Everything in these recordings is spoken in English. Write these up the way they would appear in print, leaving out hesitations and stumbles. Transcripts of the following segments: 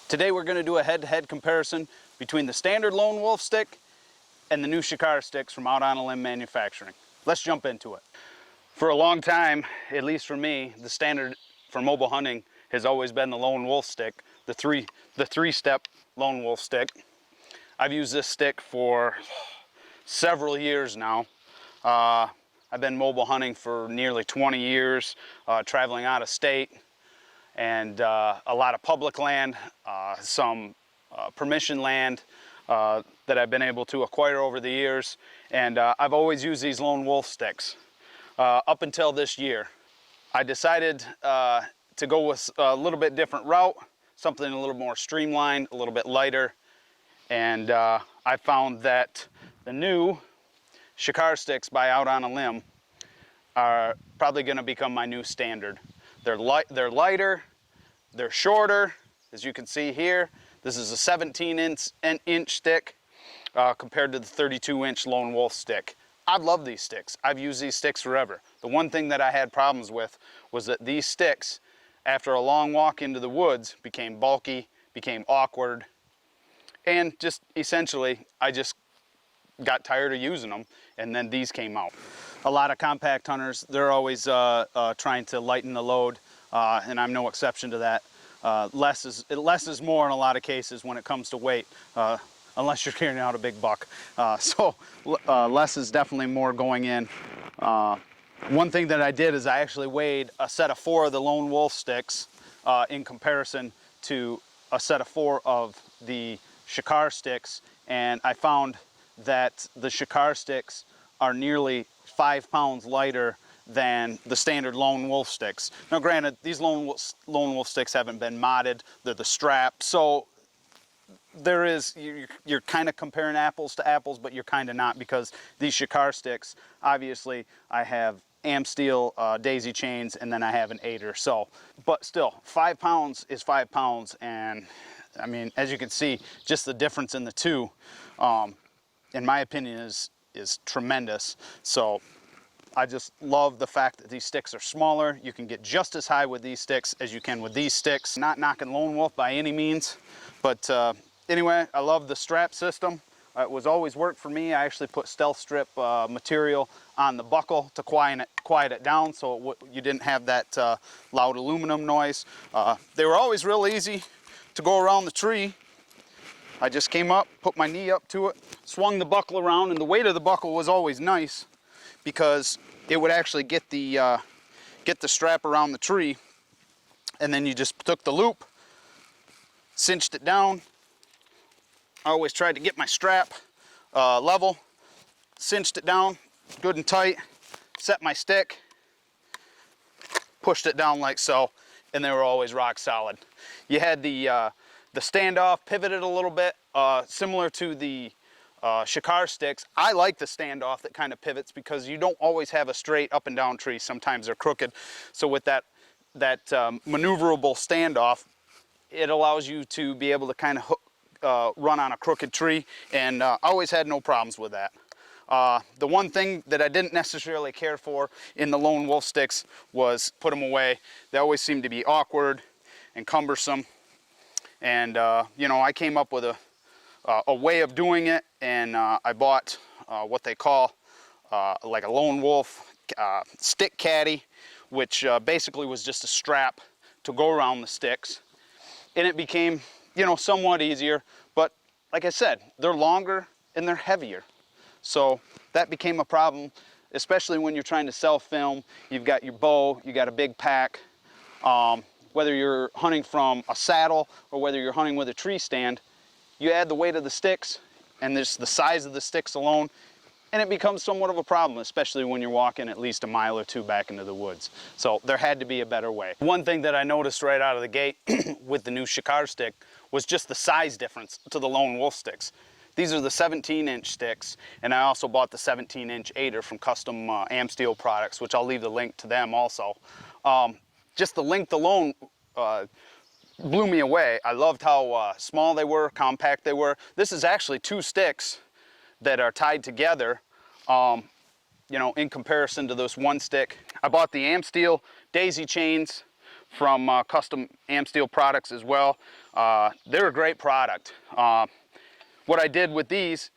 Today we're going to do a head-to-head comparison between the standard Lone Wolf stick and the new Shikar sticks from Out on a Limb Manufacturing. Let's jump into it. For a long time, at least for me, the standard for mobile hunting has always been the Lone Wolf stick, the three-step Lone Wolf stick. I've used this stick for several years now. I've been mobile hunting for nearly 20 years, traveling out of state, and a lot of public land, some permission land that I've been able to acquire over the years. And I've always used these Lone Wolf sticks up until this year. I decided to go with a little bit different route, something a little more streamlined, a little bit lighter. And I found that the new Shikar sticks by Out on a Limb are probably going to become my new standard. They're lighter, they're shorter, as you can see here. This is a 17-inch stick compared to the 32-inch Lone Wolf stick. I love these sticks. I've used these sticks forever. The one thing that I had problems with was that these sticks, after a long walk into the woods, became bulky, became awkward, and just essentially, I just got tired of using them, and then these came out. A lot of compact hunters, they're always trying to lighten the load, and I'm no exception to that. Less is more in a lot of cases when it comes to weight, unless you're carrying out a big buck. So less is definitely more going in. One thing that I did is I actually weighed a set of 4 of the Lone Wolf sticks in comparison to a set of 4 of the Shikar sticks, and I found that the Shikar sticks are nearly 5 pounds lighter than the standard Lone Wolf sticks. Now granted, these Lone Wolf sticks haven't been modded, they're the strap, so there is, you're kind of comparing apples to apples, but you're kind of not, because these Shikar sticks, obviously I have Amsteel daisy chains, and then I have an 8er, so, but still, 5 pounds is 5 pounds, and I mean, as you can see, just the difference in the two, in my opinion, is tremendous. So I just love the fact that these sticks are smaller. You can get just as high with these sticks as you can with these sticks. Not knocking Lone Wolf by any means, but anyway, I love the strap system. It was always worked for me. I actually put stealth strip material on the buckle to quiet it down, so you didn't have that loud aluminum noise. They were always real easy to go around the tree. I just came up, put my knee up to it, swung the buckle around, and the weight of the buckle was always nice because it would actually get the strap around the tree, and then you just took the loop, cinched it down. I always tried to get my strap level, cinched it down good and tight, set my stick, pushed it down like so, and they were always rock solid. You had the standoff pivoted a little bit, similar to the Shikar sticks. I like the standoff that kind of pivots because you don't always have a straight up and down tree. Sometimes they're crooked. So with that maneuverable standoff, it allows you to be able to kind of run on a crooked tree, and I always had no problems with that. The one thing that I didn't necessarily care for in the Lone Wolf sticks was put them away. They always seemed to be awkward and cumbersome. And you know, I came up with a way of doing it, and I bought what they call like a Lone Wolf stick caddy, which basically was just a strap to go around the sticks, and it became, you know, somewhat easier. But like I said, they're longer and they're heavier, so that became a problem, especially when you're trying to self-film. You've got your bow, you got a big pack. Whether you're hunting from a saddle or whether you're hunting with a tree stand, you add the weight of the sticks and there's the size of the sticks alone, and it becomes somewhat of a problem, especially when you're walking at least a mile or 2 back into the woods. So there had to be a better way. One thing that I noticed right out of the gate with the new Shikar stick was just the size difference to the Lone Wolf sticks. These are the 17-inch sticks, and I also bought the 17-inch 8er from Custom Amsteel Products, which I'll leave the link to them also. Just the length alone blew me away. I loved how small they were, compact they were. This is actually 2 sticks that are tied together, you know, in comparison to this one stick. I bought the Amsteel daisy chains from Custom Amsteel products as well. They're a great product. What I did with these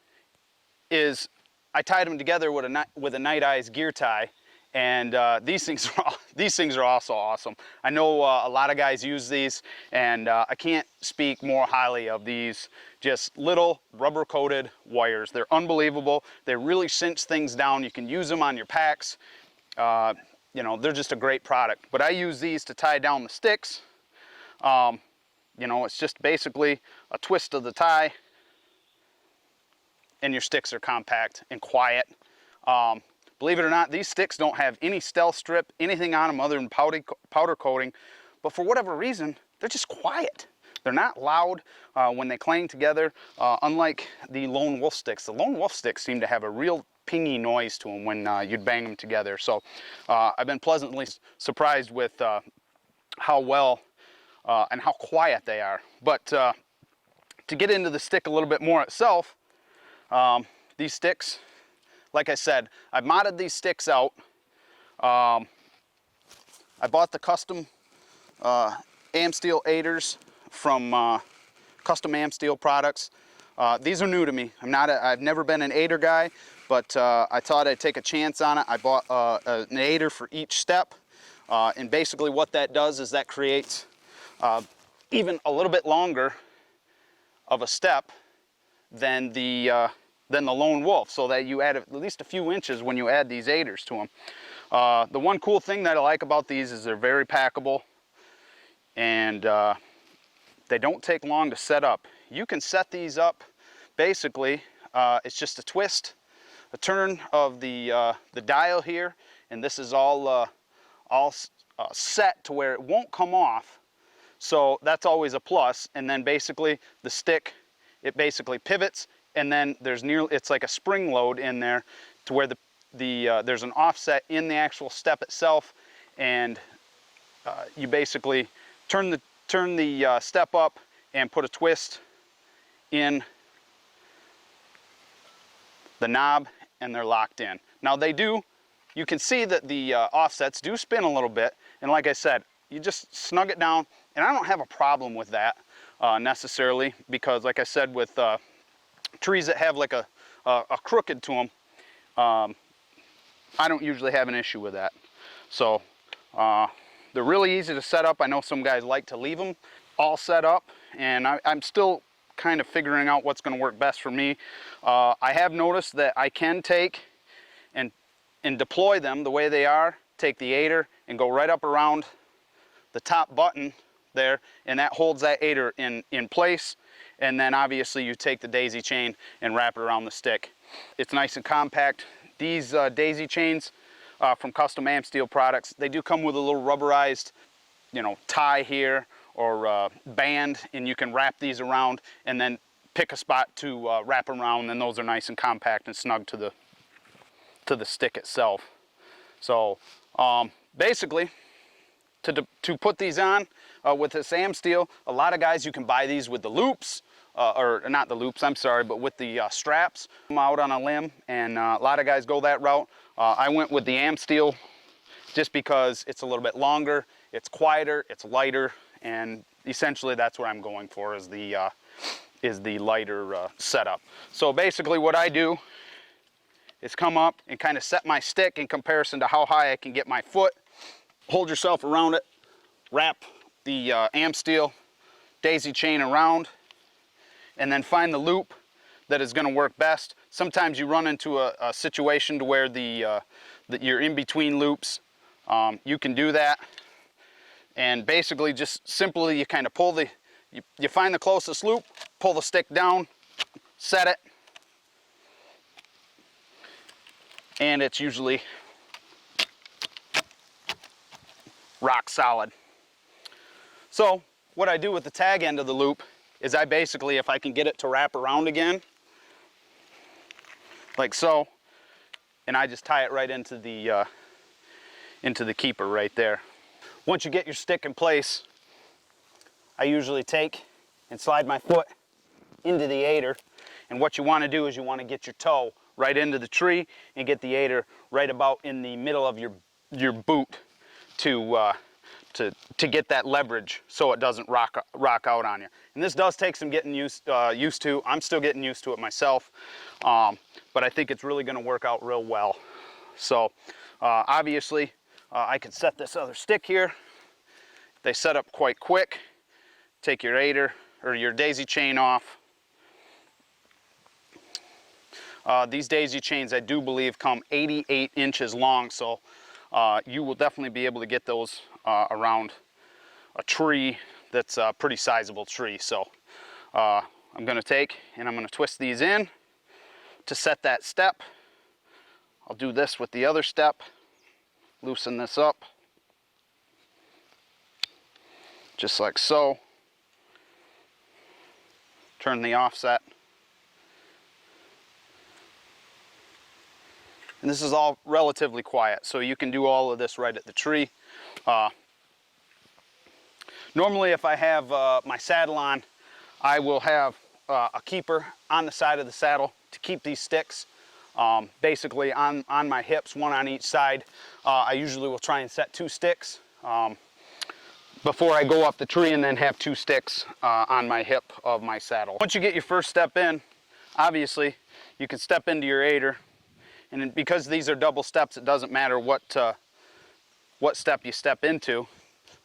is I tied them together with a Night Eyes gear tie, and these things are also awesome. I know a lot of guys use these, and I can't speak more highly of these. Just little rubber coated wires. They're unbelievable. They really cinch things down. You can use them on your packs. You know, they're just a great product. But I use these to tie down the sticks. You know, it's just basically a twist of the tie, and your sticks are compact and quiet. Believe it or not, these sticks don't have any stealth strip, anything on them other than powder coating. But for whatever reason, they're just quiet. They're not loud when they clang together, unlike the Lone Wolf sticks. The Lone Wolf sticks seem to have a real pingy noise to them when you'd bang them together. So I've been pleasantly surprised with how well and how quiet they are. But to get into the stick a little bit more itself, these sticks, like I said, I've modded these sticks out. I bought the custom Amsteel aiders from Custom Amsteel products. These are new to me. I've never been an aider guy, but I thought I'd take a chance on it. I bought an aider for each step, and basically what that does is that creates even a little bit longer of a step than the Lone Wolf, so that you add at least a few inches when you add these aiders to them. The one cool thing that I like about these is they're very packable, and they don't take long to set up. You can set these up, basically, it's just a twist, a turn of the dial here, and this is all set to where it won't come off. So that's always a plus. And then basically the stick, it basically pivots, and then it's like a spring load in there to where there's an offset in the actual step itself, and you basically turn the step up and put a twist in the knob, and they're locked in. Now you can see that the offsets do spin a little bit, and like I said, you just snug it down, and I don't have a problem with that necessarily, because like I said, with trees that have like a crooked to them, I don't usually have an issue with that. So they're really easy to set up. I know some guys like to leave them all set up, and I'm still kind of figuring out what's going to work best for me. I have noticed that I can take and deploy them the way they are, take the aider and go right up around the top button there, and that holds that aider in place. And then obviously you take the daisy chain and wrap it around the stick. It's nice and compact. These daisy chains from Custom Amsteel products, they do come with a little rubberized, you know, tie here or band, and you can wrap these around and then pick a spot to wrap them around, and those are nice and compact and snug to the stick itself. So basically, to put these on with this Amsteel, a lot of guys, you can buy these with the loops, or not the loops, I'm sorry, but with the straps. I'm out on a limb, and a lot of guys go that route. I went with the Amsteel just because it's a little bit longer, it's quieter, it's lighter, and essentially that's what I'm going for, is the lighter setup. So basically what I do is come up and kind of set my stick in comparison to how high I can get my foot. Hold yourself around it, wrap the Amsteel daisy chain around, and then find the loop that is going to work best. Sometimes you run into a situation to where you're in between loops. You can do that, and basically just simply you kind of pull you find the closest loop, pull the stick down, set it, and it's usually rock solid. So what I do with the tag end of the loop is I basically, if I can get it to wrap around again, like so, and I just tie it right into the keeper right there. Once you get your stick in place, I usually take and slide my foot into the aider, and what you want to do is you want to get your toe right into the tree and get the aider right about in the middle of your boot to to get that leverage so it doesn't rock out on you. And this does take some getting used to. I'm still getting used to it myself, but I think it's really going to work out real well. So obviously I can set this other stick here. They set up quite quick. Take your aider or your daisy chain off. These daisy chains, I do believe, come 88 inches long, so you will definitely be able to get those around a tree that's a pretty sizable tree. So I'm going to take and I'm going to twist these in to set that step. I'll do this with the other step. Loosen this up, just like so. Turn the offset. And this is all relatively quiet, so you can do all of this right at the tree. Normally, if I have my saddle on, I will have a keeper on the side of the saddle to keep these sticks basically on my hips, one on each side. I usually will try and set 2 sticks before I go up the tree, and then have 2 sticks on my hip of my saddle. Once you get your first step in, obviously, you can step into your aider. And because these are double steps, it doesn't matter what step you step into.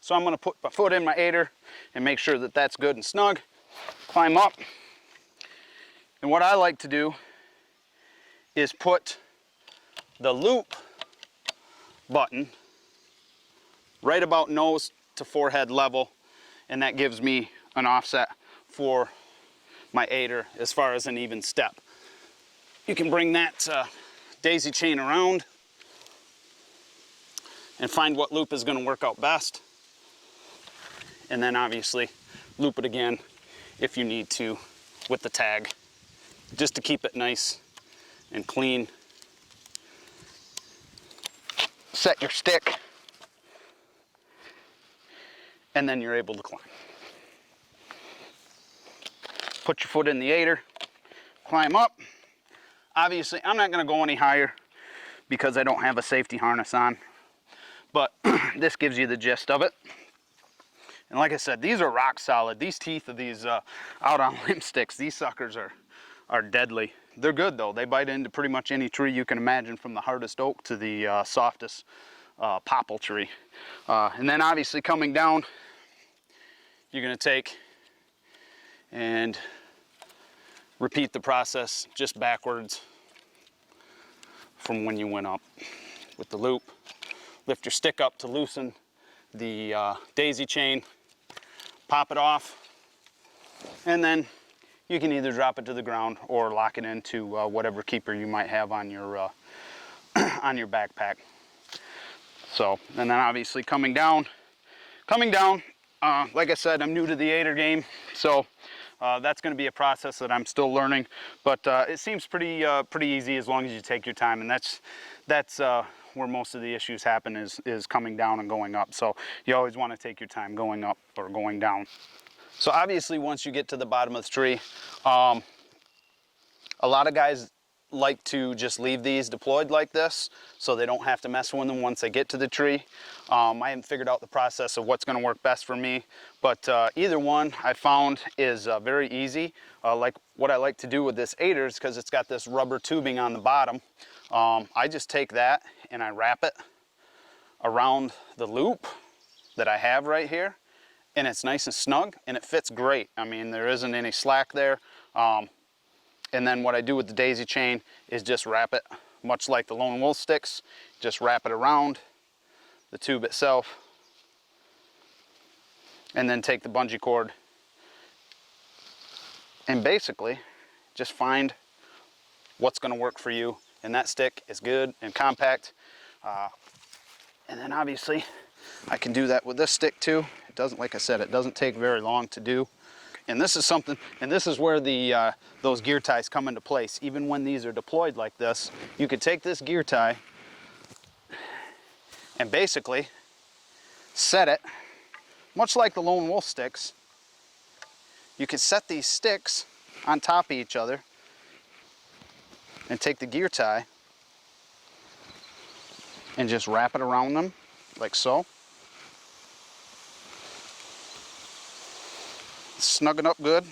So I'm going to put my foot in my aider and make sure that that's good and snug. Climb up. And what I like to do is put the loop button right about nose to forehead level, and that gives me an offset for my aider as far as an even step. You can bring that daisy chain around and find what loop is going to work out best, and then obviously loop it again if you need to with the tag, just to keep it nice and clean. Set your stick, and then you're able to climb. Put your foot in the aider, climb up. Obviously, I'm not going to go any higher because I don't have a safety harness on, but this gives you the gist of it. And like I said, these are rock solid. These teeth of these out on limb sticks, these suckers are deadly. They're good though. They bite into pretty much any tree you can imagine, from the hardest oak to the softest popple tree. And then obviously coming down, you're going to take and repeat the process just backwards from when you went up with the loop. Lift your stick up to loosen the daisy chain, pop it off, and then you can either drop it to the ground or lock it into whatever keeper you might have on your on your backpack. So, and then obviously coming down, like I said, I'm new to the aider game, so that's going to be a process that I'm still learning, but it seems pretty easy as long as you take your time, and that's where most of the issues happen, is coming down and going up. So you always want to take your time going up or going down. So obviously once you get to the bottom of the tree, a lot of guys like to just leave these deployed like this so they don't have to mess with them once they get to the tree. I haven't figured out the process of what's going to work best for me, but either one I found is very easy. Like what I like to do with this aider is, because it's got this rubber tubing on the bottom, I just take that and I wrap it around the loop that I have right here, and it's nice and snug and it fits great. I mean, there isn't any slack there. And then what I do with the daisy chain is just wrap it, much like the lone wolf sticks, just wrap it around the tube itself, and then take the bungee cord and basically just find what's going to work for you. And that stick is good and compact. And then obviously I can do that with this stick too. It doesn't, like I said, it doesn't take very long to do. And this is something, and this is where the those gear ties come into place. Even when these are deployed like this, you could take this gear tie and basically set it, much like the lone wolf sticks. You could set these sticks on top of each other and take the gear tie and just wrap it around them like so. snugging up good.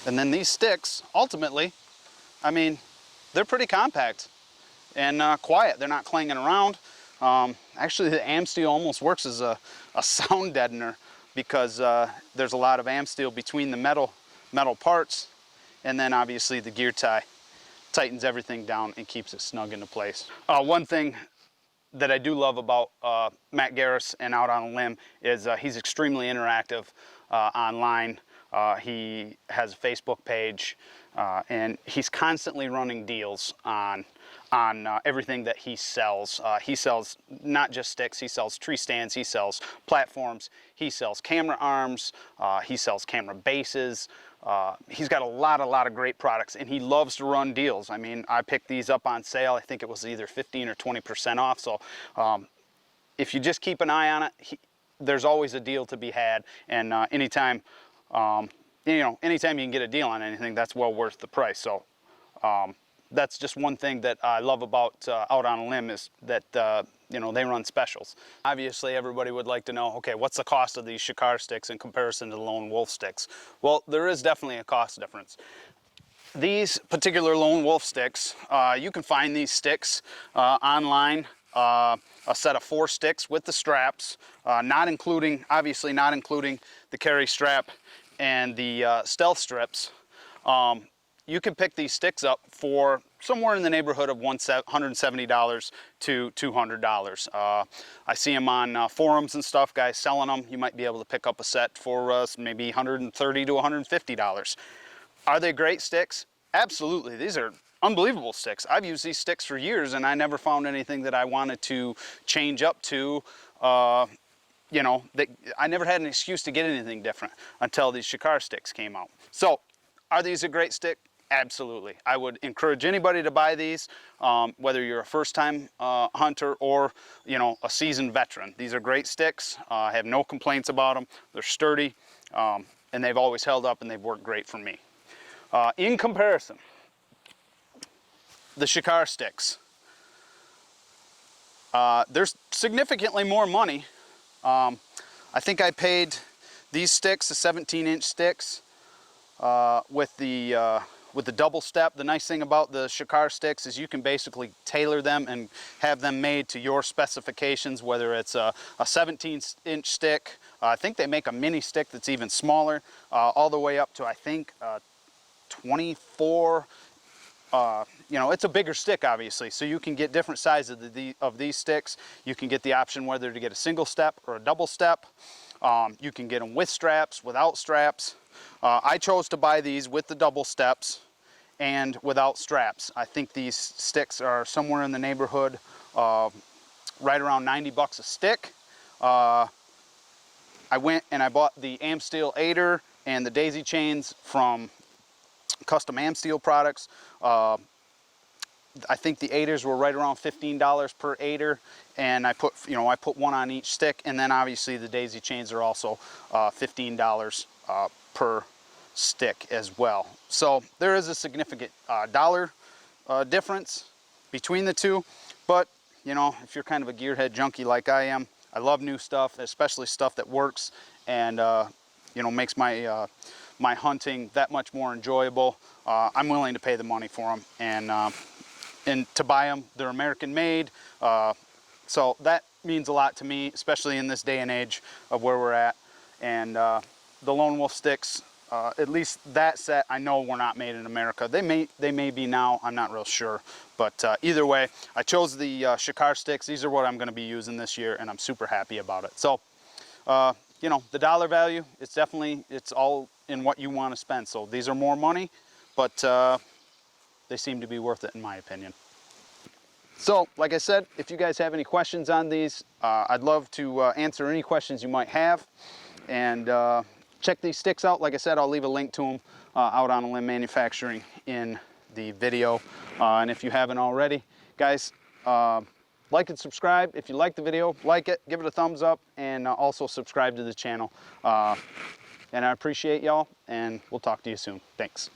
And then these sticks, ultimately, I mean, they're pretty compact and quiet. They're not clanging around. Actually, the Amsteel almost works as a sound deadener because there's a lot of Amsteel between the metal parts, and then obviously the gear tie tightens everything down and keeps it snug into place. One thing that I do love about Matt Garris and Out on a Limb is he's extremely interactive online. He has a Facebook page, and he's constantly running deals on everything that he sells. He sells not just sticks, he sells tree stands, he sells platforms, he sells camera arms, he sells camera bases. He's got a lot of great products, and he loves to run deals. I mean, I picked these up on sale. I think it was either 15 or 20% off. So if you just keep an eye on it, there's always a deal to be had. And anytime you can get a deal on anything, that's well worth the price. So that's just one thing that I love about Out on a Limb is that they run specials. Obviously, everybody would like to know, okay, what's the cost of these Shikar sticks in comparison to the Lone Wolf sticks? Well, there is definitely a cost difference. These particular Lone Wolf sticks, you can find these sticks online, a set of 4 sticks with the straps, obviously not including the carry strap and the stealth strips. You can pick these sticks up for somewhere in the neighborhood of $170 to $200. I see them on forums and stuff, guys selling them. You might be able to pick up a set for maybe $130 to $150. Are they great sticks? Absolutely. These are unbelievable sticks. I've used these sticks for years, and I never found anything that I wanted to change up to. I never had an excuse to get anything different until these Shikar sticks came out. So, are these a great stick? Absolutely. I would encourage anybody to buy these, whether you're a first-time hunter or, a seasoned veteran. These are great sticks. I have no complaints about them. They're sturdy, and they've always held up, and they've worked great for me. In comparison, the Shikar sticks. There's significantly more money. I think I paid these sticks, the 17-inch sticks, with the double step. The nice thing about the Shikar sticks is you can basically tailor them and have them made to your specifications, whether it's a 17-inch stick. I think they make a mini stick that's even smaller, all the way up to, I think, 24. It's a bigger stick, obviously, so you can get different sizes of these sticks. You can get the option whether to get a single step or a double step. You can get them with straps, without straps. I chose to buy these with the double steps and without straps. I think these sticks are somewhere in the neighborhood of right around 90 bucks a stick. I went and I bought the Amsteel aider and the daisy chains from Custom Amsteel Products. I think the aiders were right around $15 per aider, and I put one on each stick, and then obviously the daisy chains are also $15 per stick as well. So there is a significant dollar difference between the two, but if you're kind of a gearhead junkie like I am, I love new stuff, especially stuff that works and makes my my hunting that much more enjoyable. I'm willing to pay the money for them, and to buy them. They're American made, so that means a lot to me, especially in this day and age of where we're at. And the Lone Wolf sticks, at least that set, I know were not made in America. They may be now, I'm not real sure. But either way, I chose the Shikar sticks. These are what I'm going to be using this year, and I'm super happy about it. So, the dollar value, it's all in what you want to spend. So these are more money, but they seem to be worth it in my opinion. So, like I said, if you guys have any questions on these, I'd love to answer any questions you might have. And check these sticks out. Like I said, I'll leave a link to them Out on a Limb Manufacturing in the video. And if you haven't already, guys, like and subscribe. If you like the video, like it, give it a thumbs up, and also subscribe to the channel. And I appreciate y'all, and we'll talk to you soon. Thanks.